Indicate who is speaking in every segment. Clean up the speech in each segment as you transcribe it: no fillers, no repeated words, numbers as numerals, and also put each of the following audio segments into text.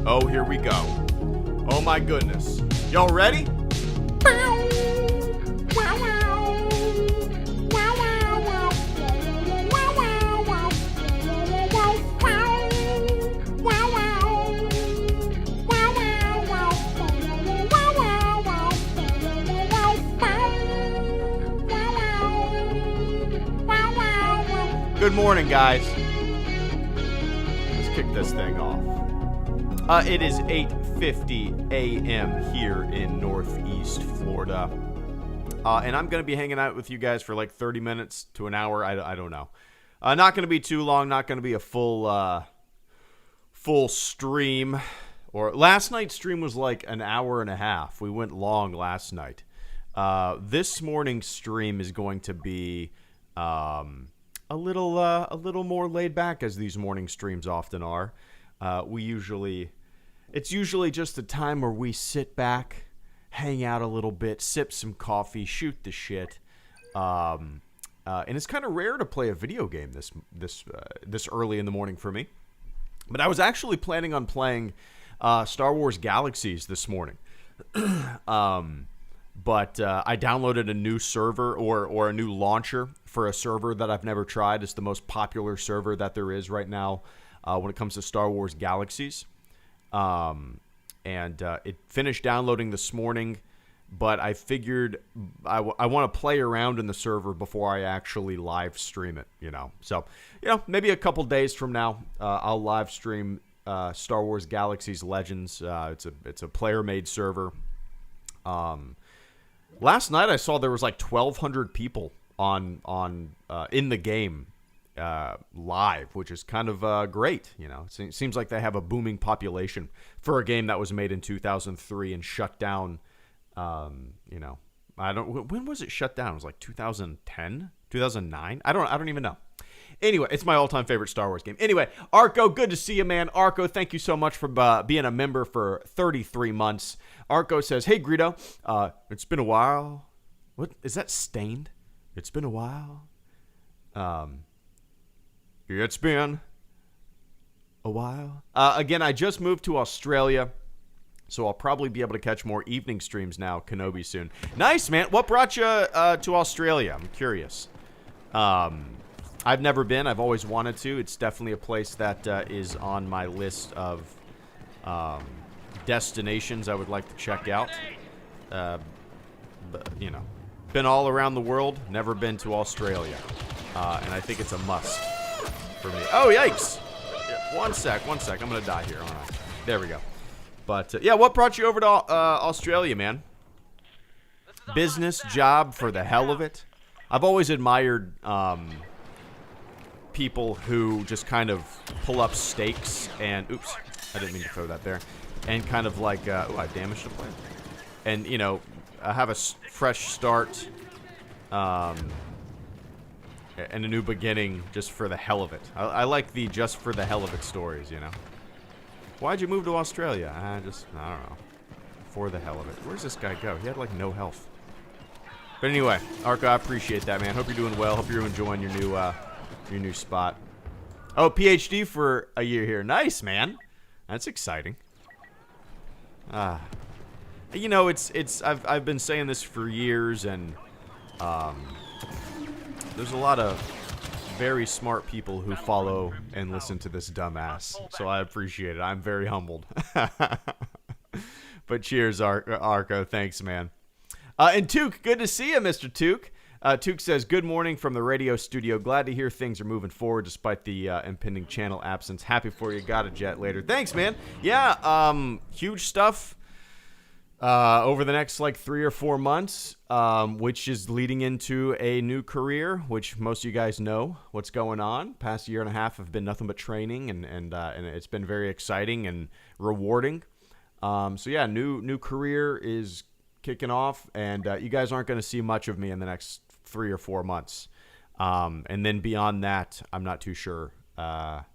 Speaker 1: Oh, here we go. Oh my goodness. Y'all ready? Good morning, guys. Let's kick this thing off. It is 8:50 a.m. here in Northeast Florida. And I'm going to be hanging out with you guys for like 30 minutes to an hour. I don't know. Not going to be too long. Not going to be a full stream. Or last night's stream was like an hour and a half. We went long last night. This morning's stream is going to be a little more laid back, as these morning streams often are. It's usually just a time where we sit back, hang out a little bit, sip some coffee, shoot the shit. And it's kind of rare to play a video game this early in the morning for me. But I was actually planning on playing Star Wars Galaxies this morning. But I downloaded a new server or a new launcher for a server that I've never tried. It's the most popular server that there is right now when it comes to Star Wars Galaxies. And it finished downloading this morning, but I figured I want to play around in the server before I actually live stream it, So, maybe a couple days from now, I'll live stream Star Wars Galaxies Legends. It's a player-made server. Last night I saw there was like 1,200 people on in the game live, which is kind of great. It seems like they have a booming population for a game that was made in 2003 and shut down. When was it shut down? It was like 2010, 2009. I don't even know. Anyway, it's my all-time favorite Star Wars game. Anyway, Arco, good to see you, man. Arco, thank you so much for being a member for 33 months. Arco says, hey, Greedo, it's been a while. What? Is that Stained? It's been a while. It's been a while. Again, I just moved to Australia, so I'll probably be able to catch more evening streams now, Kenobi soon. Nice, man. What brought you to Australia? I'm curious. I've never been. I've always wanted to. It's definitely a place that is on my list of destinations I would like to check out. But, been all around the world. Never been to Australia. And I think it's a must for me. Oh, yikes. One sec. I'm going to die here, aren't I? There we go. But, what brought you over to Australia, man? Business, job, for the hell of it? I've always admired people who just kind of pull up stakes and oops, I didn't mean to throw that there, and kind of like I damaged the plane, and have a fresh start, and a new beginning just for the hell of it. I like the just for the hell of it stories. Why'd you move to Australia? I don't know, for the hell of it. Where's this guy go? He had like no health. But anyway, Arco, I appreciate that, man. Hope you're doing well. Hope you're enjoying your new spot. Oh, PhD for a year here. Nice, man. That's exciting. It's I've been saying this for years, and there's a lot of very smart people who follow and listen to this dumbass. So I appreciate it. I'm very humbled. But cheers, Arco. Thanks, man. And Took, good to see you, Mr. Took. Took says, good morning from the radio studio. Glad to hear things are moving forward despite the impending channel absence. Happy for you. Got a jet later. Thanks, man. Yeah, huge stuff over the next like 3 or 4 months, which is leading into a new career, which most of you guys know what's going on. Past year and a half have been nothing but training, and it's been very exciting and rewarding. So yeah, new career is kicking off, and you guys aren't going to see much of me in the next 3 or 4 months. And then beyond that, I'm not too sure. I'll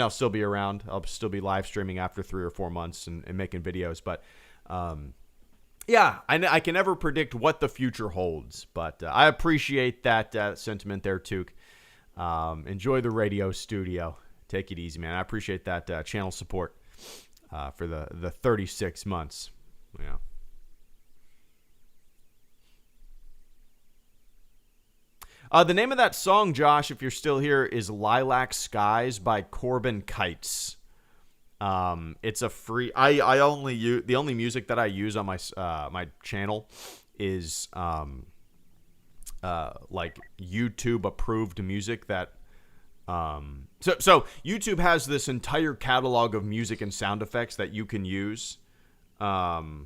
Speaker 1: still be around. I'll still be live streaming after 3 or 4 months and making videos. But I can never predict what the future holds. But I appreciate that sentiment there, Took. Enjoy the radio studio. Take it easy, man. I appreciate that channel support. for the 36 months. Yeah. The name of that song, Josh, if you're still here, is Lilac Skies by Corbin Kites. It's a free. I only use the only music that I use on my my channel is like YouTube approved music that so YouTube has this entire catalog of music and sound effects that you can use. Oh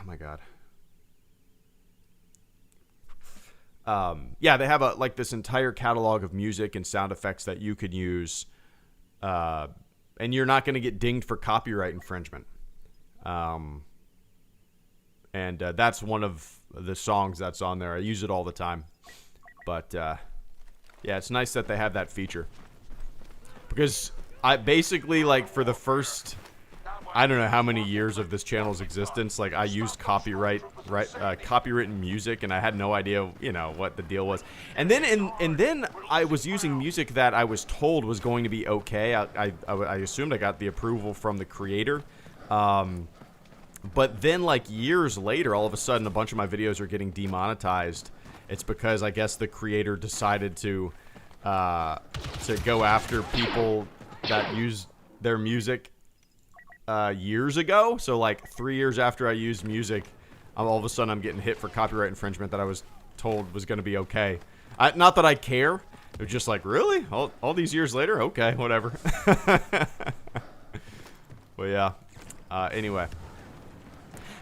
Speaker 1: my God. Yeah, they have like this entire catalog of music and sound effects that you could use, and you're not going to get dinged for copyright infringement. And that's one of the songs that's on there. I use it all the time, but yeah, it's nice that they have that feature, because I basically, like, for the first, I don't know how many years of this channel's existence, like, I used copywritten music, and I had no idea, what the deal was. And then I was using music that I was told was going to be okay. I assumed I got the approval from the creator. But then, like, years later, all of a sudden, a bunch of my videos are getting demonetized. It's because I guess the creator decided to go after people that used their music years ago. So, like, 3 years after I used music, all of a sudden I'm getting hit for copyright infringement that I was told was going to be okay. Not that I care. It was just like, really? All these years later? Okay, whatever. But yeah. Anyway.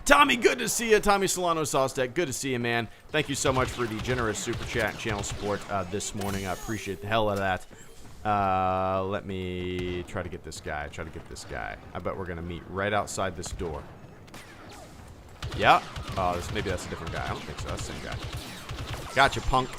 Speaker 1: Tommy, good to see you. Tommy Solano Sawstack, good to see you, man. Thank you so much for the generous super chat and channel support this morning. I appreciate the hell out of that. Let me try to get this guy. I bet we're going to meet right outside this door. Yeah. Oh, maybe that's a different guy. I don't think so. That's the same guy. Gotcha, punk.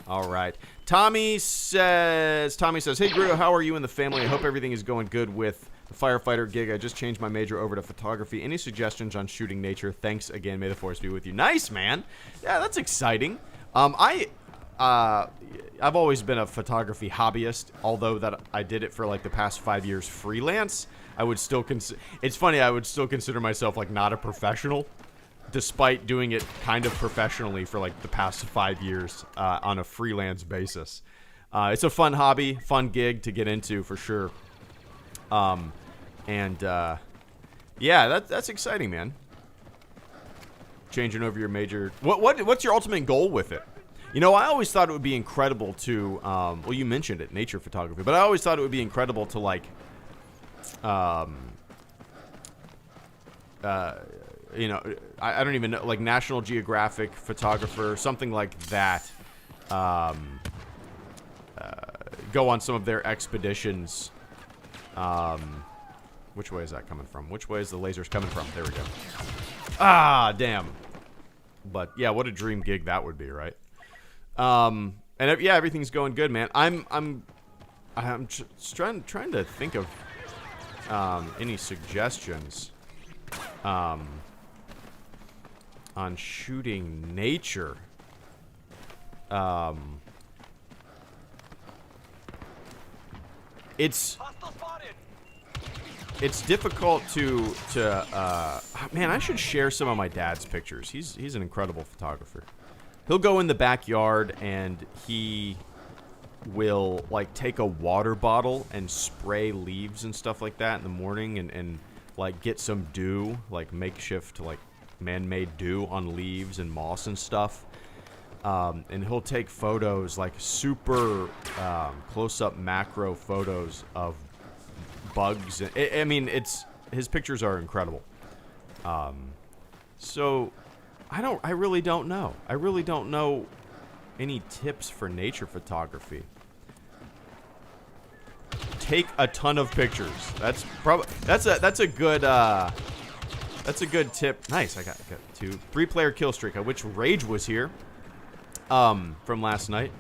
Speaker 1: All right. Tommy says, hey, Greedo, how are you and the family? I hope everything is going good with the firefighter gig. I just changed my major over to photography. Any suggestions on shooting nature? Thanks again. May the force be with you. Nice, man. Yeah, that's exciting. I've always been a photography hobbyist, although that I did it for like the past 5 years freelance. I would still it's funny, I would still consider myself like not a professional, despite doing it kind of professionally for like the past 5 years on a freelance basis. It's a fun hobby, fun gig to get into for sure. Yeah, that's exciting, man. Changing over your major. What's your ultimate goal with it? I always thought it would be incredible to, well, you mentioned it, nature photography, but I always thought it would be incredible to, like, I don't even know, like, National Geographic photographer, something like that, go on some of their expeditions. Which way is that coming from? Which way is the lasers coming from? There we go. Ah, damn. But, yeah, what a dream gig that would be, right? And yeah, everything's going good, man. I'm just trying to think of any suggestions on shooting nature. It's difficult to man, I should share some of my dad's pictures. He's an incredible photographer. He'll go in the backyard and he will, like, take a water bottle and spray leaves and stuff like that in the morning and like get some dew, like makeshift, like man-made dew on leaves and moss and stuff. And he'll take photos, like super close-up macro photos of bugs. His pictures are incredible. So I really don't know. I really don't know any tips for nature photography. Take a ton of pictures. That's a good tip. Nice. I got 2 3-player kill streak. I wish Rage was here. From last night.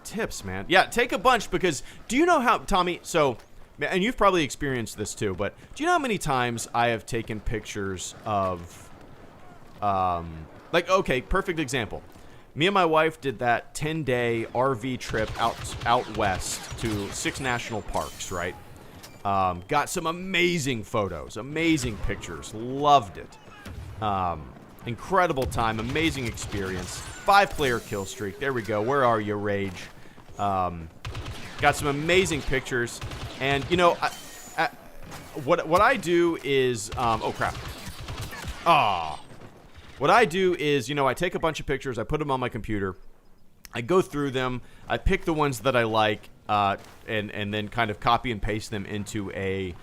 Speaker 1: Tips, man. Yeah, take a bunch, because do you know how, Tommy, so, and you've probably experienced this too, but do you know how many times I have taken pictures of, like, okay, perfect example. Me and my wife did that 10-day RV trip out west to 6 national parks, right? Got some amazing photos, amazing pictures. Loved it. Incredible time, amazing experience. 5-player kill streak. There we go. Where are you, Rage? Got some amazing pictures. And, you know, what I do is... oh, crap. What I do is, you know, I take a bunch of pictures. I put them on my computer. I go through them. I pick the ones that I like, and then kind of copy and paste them into a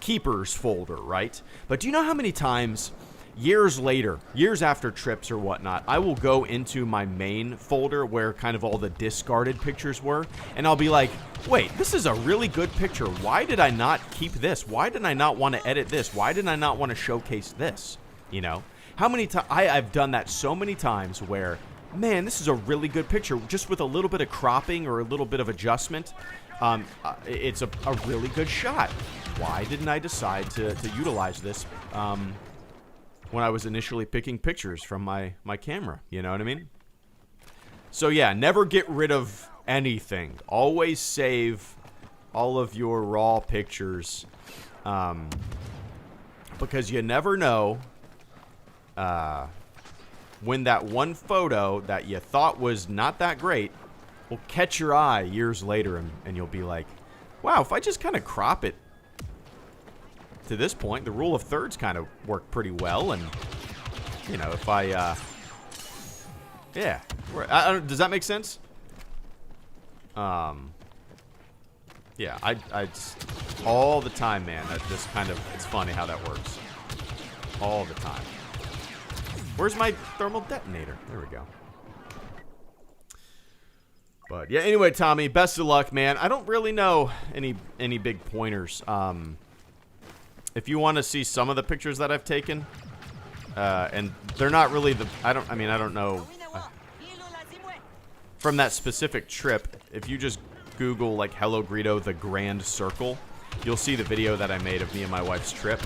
Speaker 1: keepers folder, right? But do you know how many times, years later, years after trips or whatnot, I will go into my main folder where kind of all the discarded pictures were, and I'll be like, wait, this is a really good picture. Why did I not keep this? Why did I not want to edit this? Why did I not want to showcase this? You know? How many times? I've done that so many times where, man, this is a really good picture. Just with a little bit of cropping or a little bit of adjustment, it's a really good shot. Why didn't I decide to utilize this when I was initially picking pictures from my camera? You know what I mean? So yeah, never get rid of anything. Always save all of your raw pictures, because you never know when that one photo that you thought was not that great will catch your eye years later, and you'll be like, wow, if I just kind of crop it to this point, the rule of thirds kind of worked pretty well. And, you know, if I, yeah. Does that make sense? Yeah, I all the time, man. This kind of, it's funny how that works. All the time. Where's my thermal detonator? There we go. But yeah, anyway, Tommy, best of luck, man. I don't really know any big pointers. If you want to see some of the pictures that I've taken, and they're not really I don't know. From that specific trip, if you just Google like HelloGreedo the Grand Circle, you'll see the video that I made of me and my wife's trip.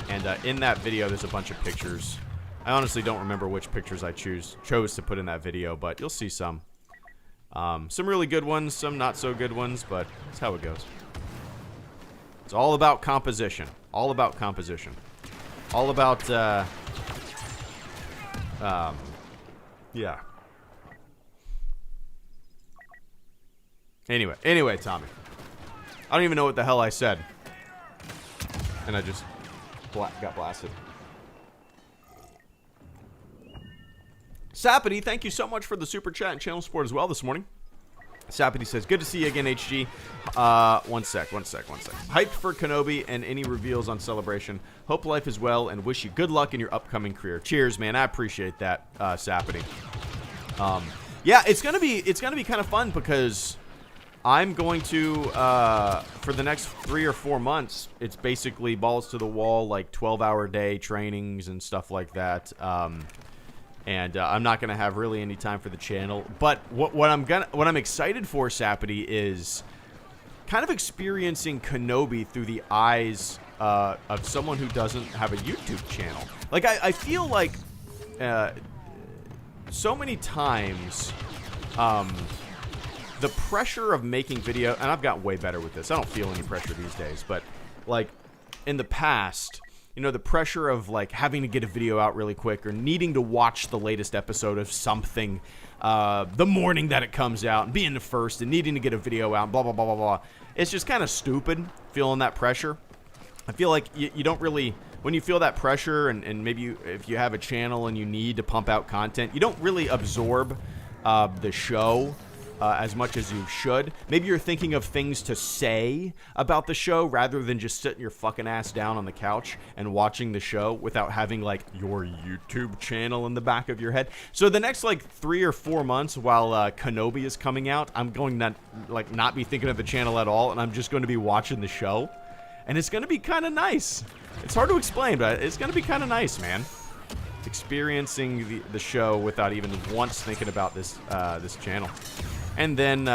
Speaker 1: And in that video, there's a bunch of pictures. I honestly don't remember which pictures I chose to put in that video, but you'll see some. Some really good ones, some not so good ones, but that's how it goes. It's all about composition. All about composition. All about, yeah. Anyway, Tommy. I don't even know what the hell I said. And I just got blasted. Sapity, thank you so much for the super chat and channel support as well this morning. Sapity says, good to see you again, HG. One sec. Hyped for Kenobi and any reveals on Celebration. Hope life is well and wish you good luck in your upcoming career. Cheers, man. I appreciate that, Sapity. Yeah, it's gonna be kind of fun because I'm going to, for the next 3 or 4 months, it's basically balls to the wall, like 12-hour day trainings and stuff like that. And I'm not gonna have really any time for the channel. But what I'm excited for, Sapity, is kind of experiencing Kenobi through the eyes of someone who doesn't have a YouTube channel. Like I feel like so many times, the pressure of making video, and I've gotten way better with this. I don't feel any pressure these days, but like in the past, you know, the pressure of like having to get a video out really quick or needing to watch the latest episode of something the morning that it comes out and being the first and needing to get a video out, blah, blah, blah, blah, blah. It's just kind of stupid feeling that pressure. I feel like you don't really, when you feel that pressure and maybe if you have a channel and you need to pump out content, you don't really absorb the show as much as you should. Maybe you're thinking of things to say about the show rather than just sitting your fucking ass down on the couch and watching the show without having like your YouTube channel in the back of your head. So the next like 3 or 4 months while Kenobi is coming out, I'm going to not be thinking of the channel at all, and I'm just going to be watching the show, and it's going to be kind of nice. It's hard to explain, but it's going to be kind of nice, man. Experiencing the show without even once thinking about this this channel. And then, you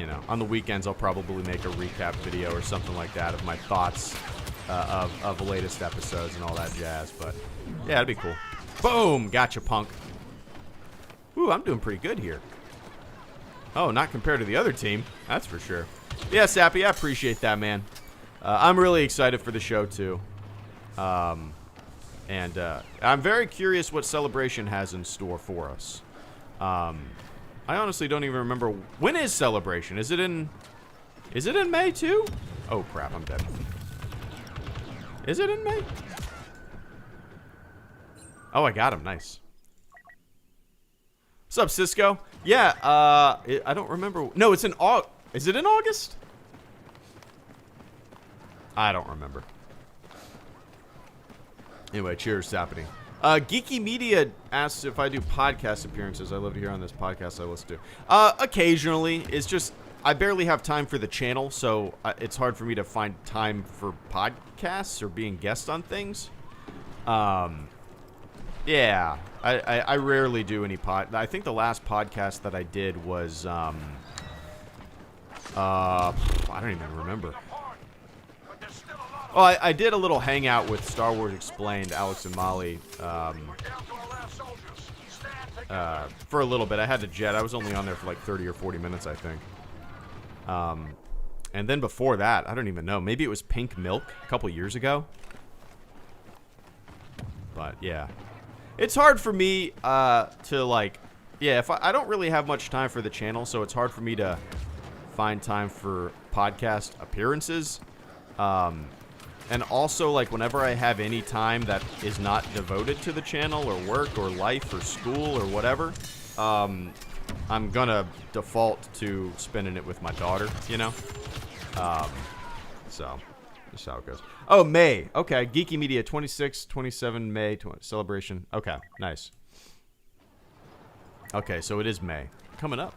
Speaker 1: know, on the weekends, I'll probably make a recap video or something like that of my thoughts of the latest episodes and all that jazz. But yeah, it'd be cool. Boom, gotcha, punk. Ooh, I'm doing pretty good here. Oh, not compared to the other team, that's for sure. Yeah, Sappy, I appreciate that, man. I'm really excited for the show too. And I'm very curious what Celebration has in store for us. I honestly don't even remember, when is Celebration? Is it in May too? Oh crap, I'm dead. Is it in May? Oh, I got him, nice. What's up, Cisco? Yeah, I don't remember. No, it's in August. Is it in August? I don't remember. Anyway, cheers, Sappity. Geeky Media asks if I do podcast appearances. I love to hear on this podcast I listen to. Occasionally. It's just, I barely have time for the channel, so it's hard for me to find time for podcasts or being guest on things. Yeah, I rarely do any I think the last podcast that I did was, I don't even remember. Well, I did a little hangout with Star Wars Explained, Alex and Molly, for a little bit. I had to jet. I was only on there for like 30 or 40 minutes, I think. And then before that, I don't even know. Maybe it was Pink Milk a couple years ago. But, yeah. It's hard for me to, like... Yeah, if I don't really have much time for the channel, so it's hard for me to find time for podcast appearances. And also, like, whenever I have any time that is not devoted to the channel or work or life or school or whatever, I'm gonna default to spending it with my daughter, you know? So, that's how it goes. Oh, May. Okay, Geeky Media, 26, 27 May, Celebration. Okay, nice. Okay, so it is May. Coming up.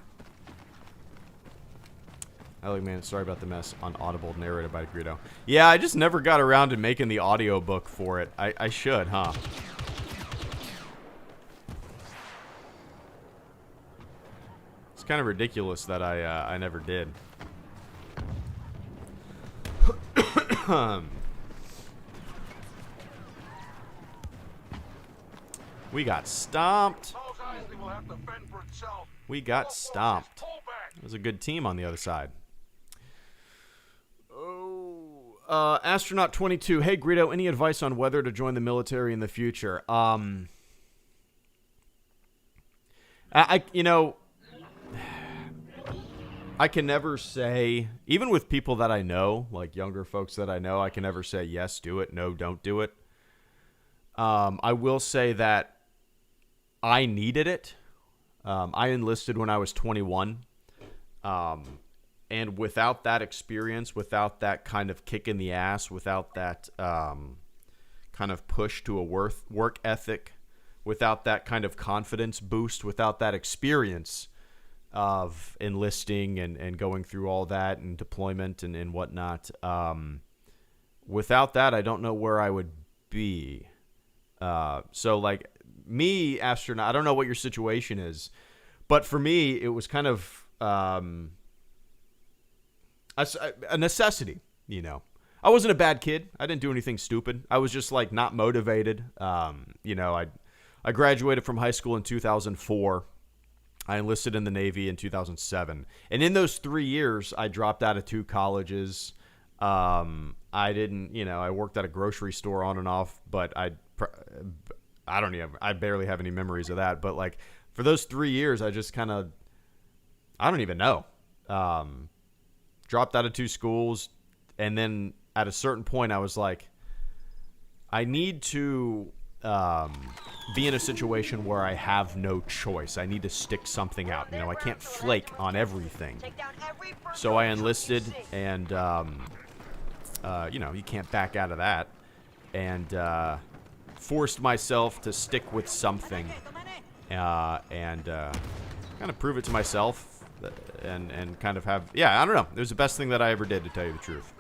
Speaker 1: Man, sorry about the mess on Audible, narrated by Greedo. Yeah, I just never got around to making the audiobook for it. I should, huh? It's kind of ridiculous that I never did. We got stomped. We got stomped. It was a good team on the other side. Astronaut 22. Hey, Greedo, any advice on whether to join the military in the future? You know, I can never say, even with people that I know, like younger folks that I know, I can never say, yes, do it, no, don't do it. I will say that I needed it. I enlisted when I was 21. And without that experience, without that kind of kick in the ass, without that kind of push to a work ethic, without that kind of confidence boost, without that experience of enlisting and going through all that and deployment and whatnot, without that, I don't know where I would be. So, like, me, astronaut, I don't know what your situation is, but for me, it was kind of... a necessity, you know. I wasn't a bad kid. I didn't do anything stupid. I was just, like, not motivated. You know, I graduated from high school in 2004. I enlisted in the Navy in 2007. And in those 3 years, I dropped out of 2 colleges. I didn't, you know, I worked at a grocery store on and off, but I barely have any memories of that. But, like, for those 3 years, I just kind of, I don't even know. Dropped out of 2 schools, and then at a certain point, I was like, I need to be in a situation where I have no choice. I need to stick something out. You know, I can't flake on everything. So I enlisted, and, you know, you can't back out of that. And forced myself to stick with something and kind of prove it to myself. And kind of have, yeah, I don't know. It was the best thing that I ever did, to tell you the truth.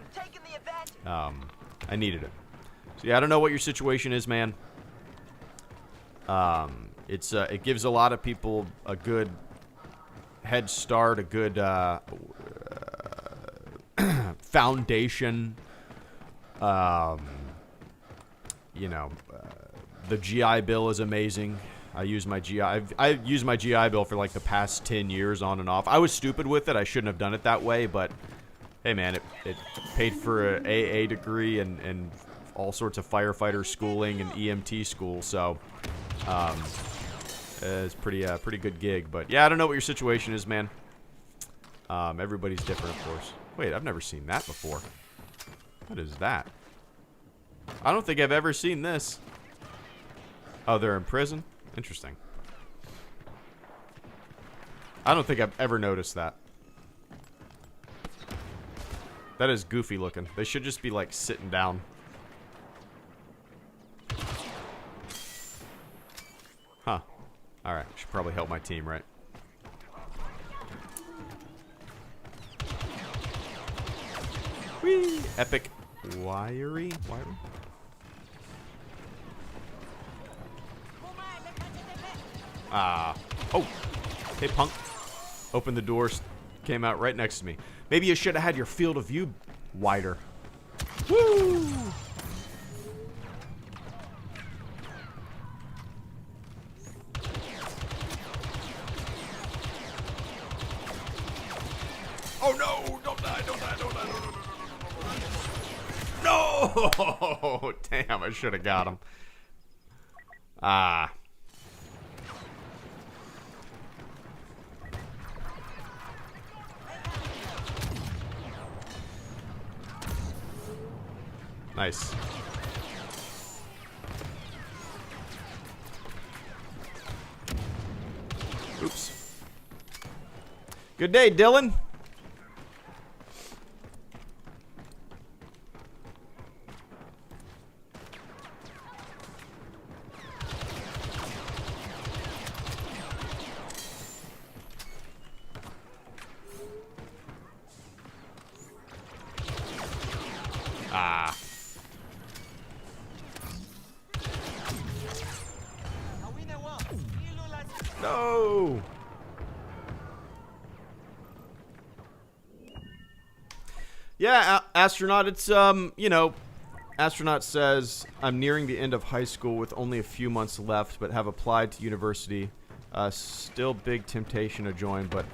Speaker 1: I needed it. So yeah, I don't know what your situation is, man. It gives a lot of people a good head start, a good foundation You know, the GI Bill is amazing. I use my GI. I've used my GI Bill for like the past 10 years on and off. I was stupid with it. I shouldn't have done it that way, but hey, man, it paid for an AA degree and all sorts of firefighter schooling and EMT school. So it's pretty good gig. But yeah, I don't know what your situation is, man. Everybody's different, of course. Wait, I've never seen that before. What is that? I don't think I've ever seen this. Oh, they're in prison? Interesting. I don't think I've ever noticed that. That is goofy looking. They should just be, like, sitting down. Huh. Alright, should probably help my team, right? Whee! Epic wiry? Oh. Hey, punk. Opened the doors. Came out right next to me. Maybe you should have had your field of view wider. Woo! Oh no! Don't die, don't die, don't die, no! Damn, I should have got him. Ah. Nice. Oops. Good day, Dylan. Ah. No. Yeah, astronaut, it's, you know, astronaut says, I'm nearing the end of high school with only a few months left, but have applied to university. Still big temptation to join, but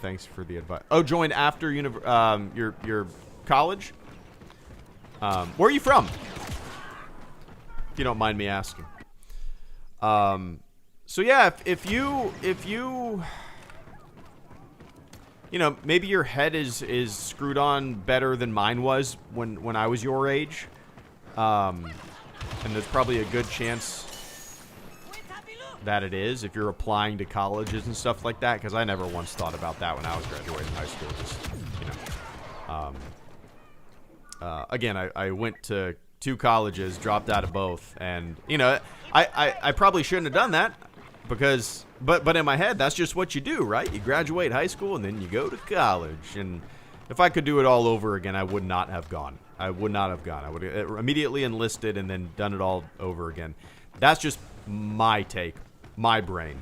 Speaker 1: thanks for the advice. Oh, join after your college? Where are you from? If you don't mind me asking. So yeah, if you you know, maybe your head is screwed on better than mine was when I was your age. And there's probably a good chance that it is if you're applying to colleges and stuff like that, because I never once thought about that when I was graduating high school. Just, you know, again, I went to 2 colleges, dropped out of both, and you know, I probably shouldn't have done that because, but in my head, that's just what you do, right? You graduate high school and then you go to college. And if I could do it all over again, I would not have gone. I would have immediately enlisted and then done it all over again. That's just my take, my brain.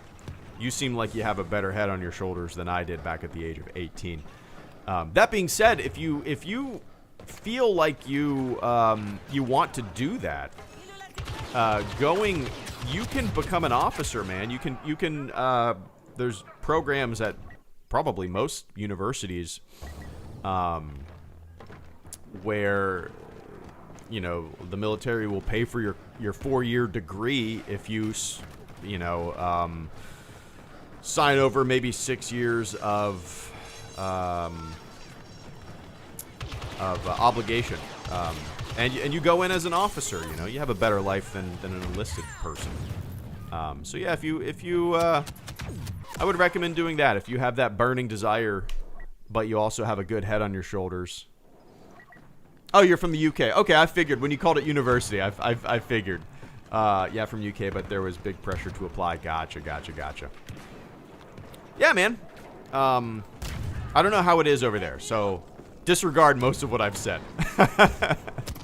Speaker 1: You seem like you have a better head on your shoulders than I did back at the age of 18. That being said, if you feel like you want to do that, you can become an officer, man. You can there's programs at probably most universities where, you know, the military will pay for your 4-year degree if you sign over maybe 6 years of obligation, and you go in as an officer. You know, you have a better life than an enlisted person. So yeah, if you I would recommend doing that if you have that burning desire, but you also have a good head on your shoulders. Oh, you're from the UK. Okay, I figured when you called it university, I figured. Yeah, from UK, but there was big pressure to apply. Gotcha. Yeah, man. I don't know how it is over there, so disregard most of what I've said.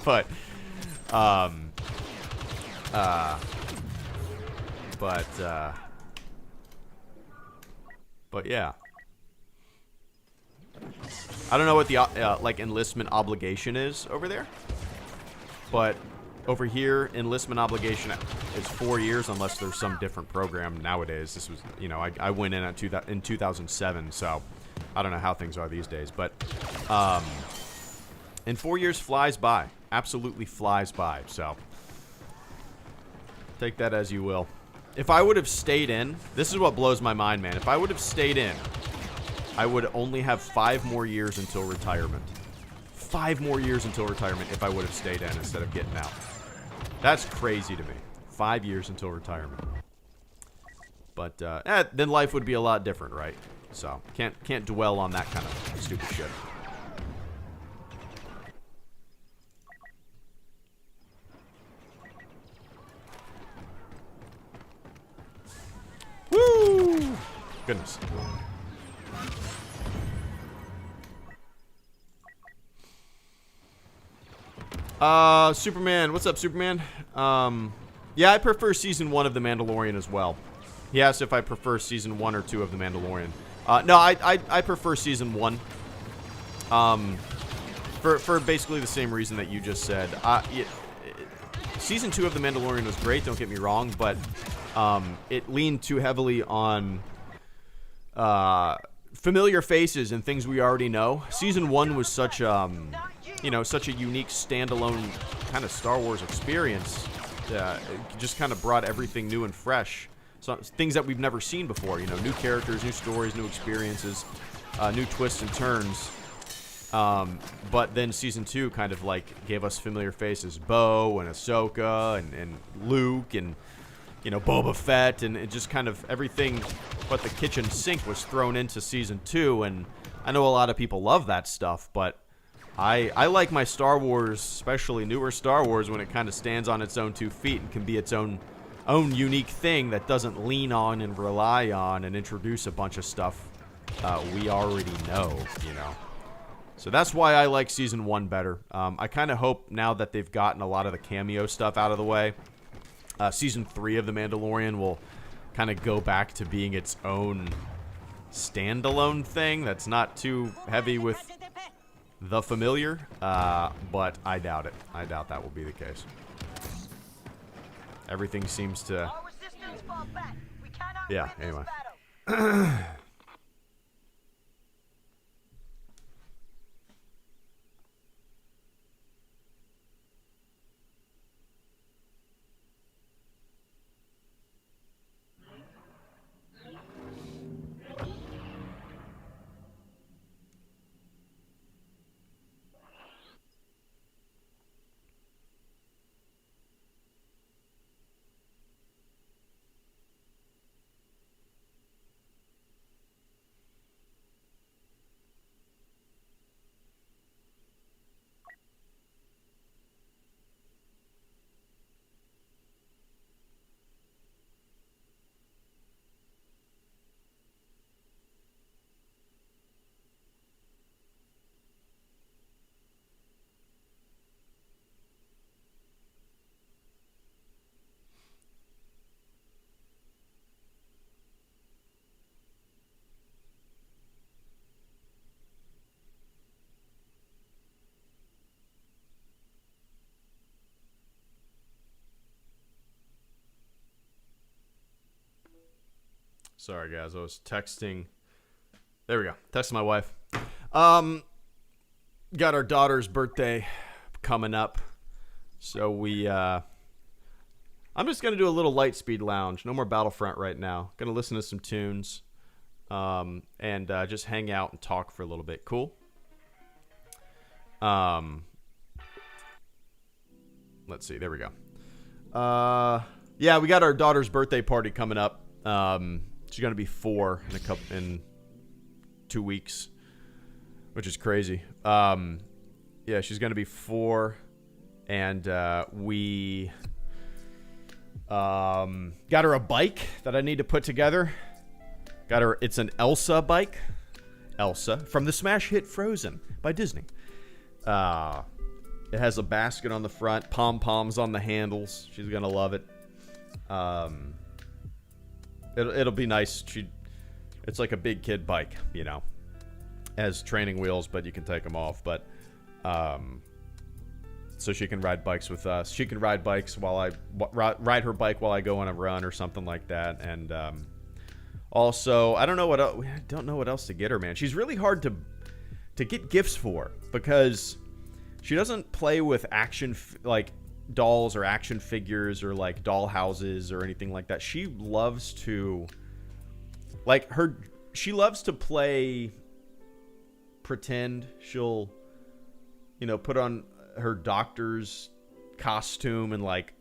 Speaker 1: But yeah. I don't know what the like enlistment obligation is over there, but over here enlistment obligation is 4 years unless there's some different program nowadays. This was, you know, I went in at in 2007, so I don't know how things are these days, but and 4 years flies by, absolutely flies by. So take that as you will. If I would have stayed in, this is what blows my mind, man. If I would have stayed in, I would only have 5 more years until retirement. 5 more years until retirement if I would have stayed in instead of getting out. That's crazy to me. 5 years until retirement. But then life would be a lot different, right? So can't dwell on that kind of stupid shit. Woo! Goodness. Superman. What's up, Superman? Yeah, I prefer season 1 of The Mandalorian as well. He asked if I prefer season 1 or 2 of The Mandalorian. No, I prefer season 1. For basically the same reason that you just said. Season 2 of The Mandalorian was great, don't get me wrong, but it leaned too heavily on familiar faces and things we already know. Season 1 was such you know, such a unique standalone kind of Star Wars experience. It just kind of brought everything new and fresh. So things that we've never seen before, you know, new characters, new stories, new experiences, new twists and turns. But then season 2 kind of like gave us familiar faces, Bo and Ahsoka and Luke and, you know, Boba Fett, and it just kind of everything but the kitchen sink was thrown into season 2. And I know a lot of people love that stuff, but I like my Star Wars, especially newer Star Wars, when it kind of stands on its own 2 feet and can be its own unique thing that doesn't lean on and rely on and introduce a bunch of stuff we already know, you know. So that's why I like season 1 better. I kind of hope now that they've gotten a lot of the cameo stuff out of the way, season 3 of The Mandalorian will kind of go back to being its own standalone thing that's not too heavy with the familiar, but I doubt it. I doubt that will be the case. Everything seems to... Yeah, anyway. Sorry, guys. I was texting. There we go. Texting my wife. Got our daughter's birthday coming up. So I'm just going to do a little light speed lounge. No more Battlefront right now. Going to listen to some tunes. And just hang out and talk for a little bit. Cool? Let's see. There we go. Yeah, we got our daughter's birthday party coming up. She's gonna be 4 in 2 weeks, which is crazy. Yeah, she's gonna be 4, and we got her a bike that I need to put together. Got her. It's an Elsa bike. Elsa from the smash hit Frozen by Disney. It has a basket on the front, pom-poms on the handles. She's gonna love it. It'll be nice. It's like a big kid bike, you know. as training wheels, but you can take them off. But so she can ride bikes with us. She can ride bikes while I ride her bike while I go on a run or something like that. And also, I don't know what else to get her, man. She's really hard to get gifts for because she doesn't play with action like dolls or action figures or like doll houses or anything like that. She loves to play pretend. She'll put on her doctor's costume and like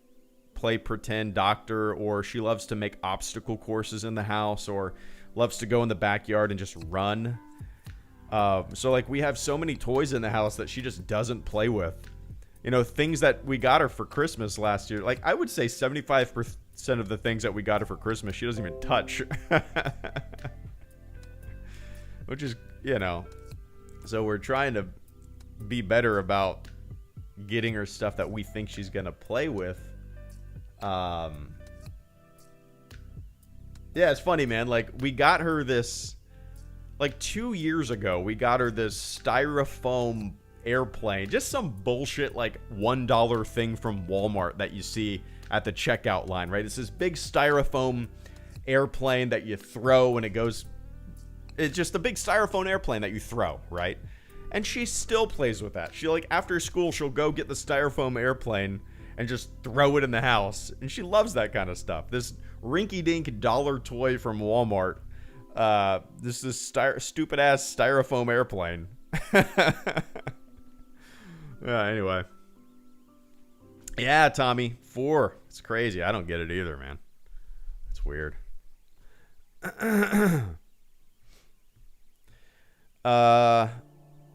Speaker 1: play pretend doctor, or she loves to make obstacle courses in the house, or loves to go in the backyard and just run. So like we have so many toys in the house that she just doesn't play with. Things that we got her for Christmas last year. Like I would say 75% of the things that we got her for Christmas, she doesn't even touch. Which is, so we're trying to be better about getting her stuff that we think she's going to play with. Yeah, it's funny, man. Like we got her this, like 2 years ago, we got her this styrofoam airplane, just some bullshit like $1 thing from Walmart that you see at the checkout line, right? It's this big styrofoam airplane that you throw and it's just a big styrofoam airplane that you throw, right? And she still plays with that. She like after school, she'll go get the styrofoam airplane and just throw it in the house. And she loves that kind of stuff. This rinky-dink dollar toy from Walmart. This is stupid ass styrofoam airplane. Anyway. Yeah, Tommy. 4. It's crazy. I don't get it either, man. It's weird.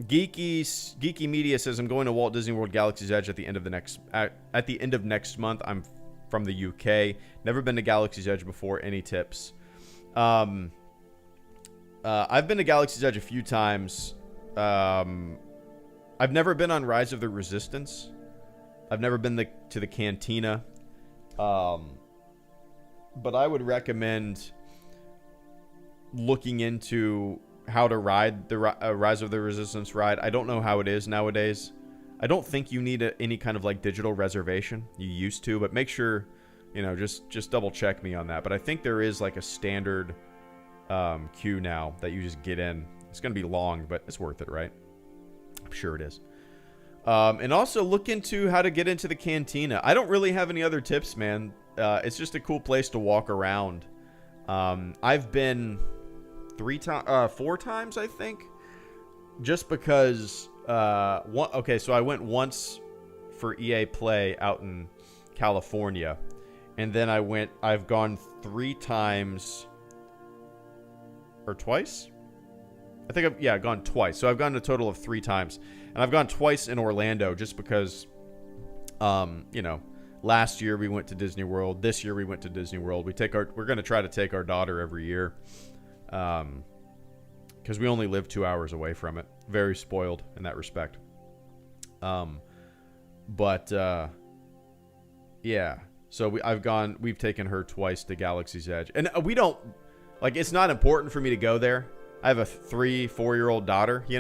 Speaker 1: Geeky Media says I'm going to Walt Disney World Galaxy's Edge at the end of next month. I'm from the UK. Never been to Galaxy's Edge before. Any tips? I've been to Galaxy's Edge a few times. I've never been on Rise of the Resistance. I've never been to the Cantina. But I would recommend looking into how to ride the Rise of the Resistance ride. I don't know how it is nowadays. I don't think you need any kind of like digital reservation. You used to, but make sure, just double check me on that. But I think there is like a standard queue now that you just get in. It's going to be long, but it's worth it, right? I'm sure it is. And also look into how to get into the Cantina. I don't really have any other tips, man. It's just a cool place to walk around. I've been 4 times, I think, just because. So I went once for EA Play out in California, and then I've gone 3 times or twice. I think I've gone twice. So I've gone a total of 3 times, and I've gone twice in Orlando just because, last year we went to Disney World. This year we went to Disney World. We're going to try to take our daughter every year. Because we only live 2 hours away from it. Very spoiled in that respect. Yeah. So we've taken her twice to Galaxy's Edge. And we don't, it's not important for me to go there. I have a 3-4-year-old daughter, She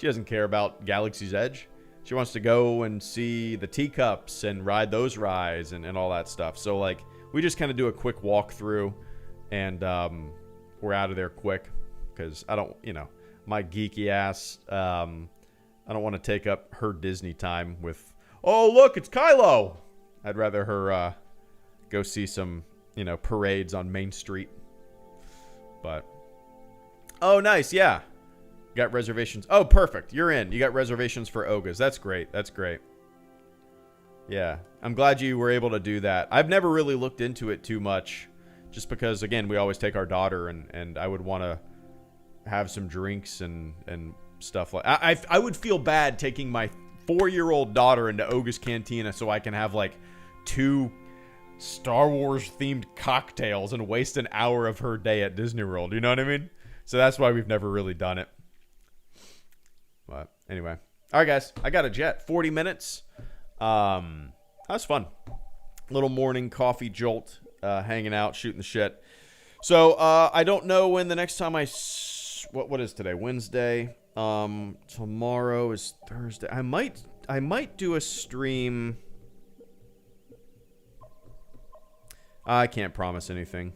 Speaker 1: doesn't care about Galaxy's Edge. She wants to go and see the teacups and ride those rides and all that stuff. So, we just kind of do a quick walkthrough, and we're out of there quick. Because I don't, my geeky ass, I don't want to take up her Disney time with, oh, look, it's Kylo. I'd rather her go see some, parades on Main Street. But, oh, nice, yeah. Got reservations. Oh, perfect. You're in. You got reservations for Oga's. That's great. That's great. Yeah. I'm glad you were able to do that. I've never really looked into it too much. Just because, again, we always take our daughter, and I would want to have some drinks and stuff like I would feel bad taking my 4-year-old daughter into Oga's Cantina so I can have 2 Star Wars themed cocktails and waste an hour of her day at Disney World. You know what I mean? So that's why we've never really done it. But anyway, all right, guys, I got a jet. 40 minutes. That was fun. Little morning coffee jolt, hanging out, shooting the shit. So I don't know when the next time what is today? Wednesday. Tomorrow is Thursday. I might do a stream. I can't promise anything.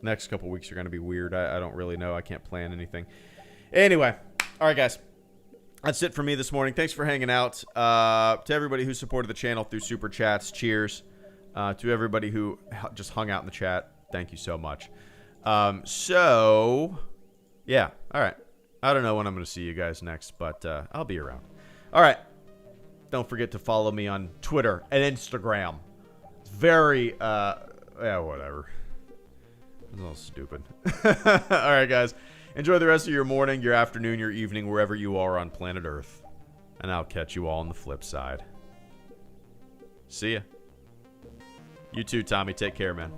Speaker 1: Next couple weeks are going to be weird. I don't really know. I can't plan anything. Anyway, all right, guys. That's it for me this morning. Thanks for hanging out. To everybody who supported the channel through Super Chats, cheers. To everybody who just hung out in the chat, thank you so much. Yeah, all right. I don't know when I'm going to see you guys next, but I'll be around. All right. Don't forget to follow me on Twitter and Instagram. It's very, yeah, whatever. It's all stupid. All right, guys. Enjoy the rest of your morning, your afternoon, your evening, wherever you are on planet Earth. And I'll catch you all on the flip side. See ya. You too, Tommy. Take care, man.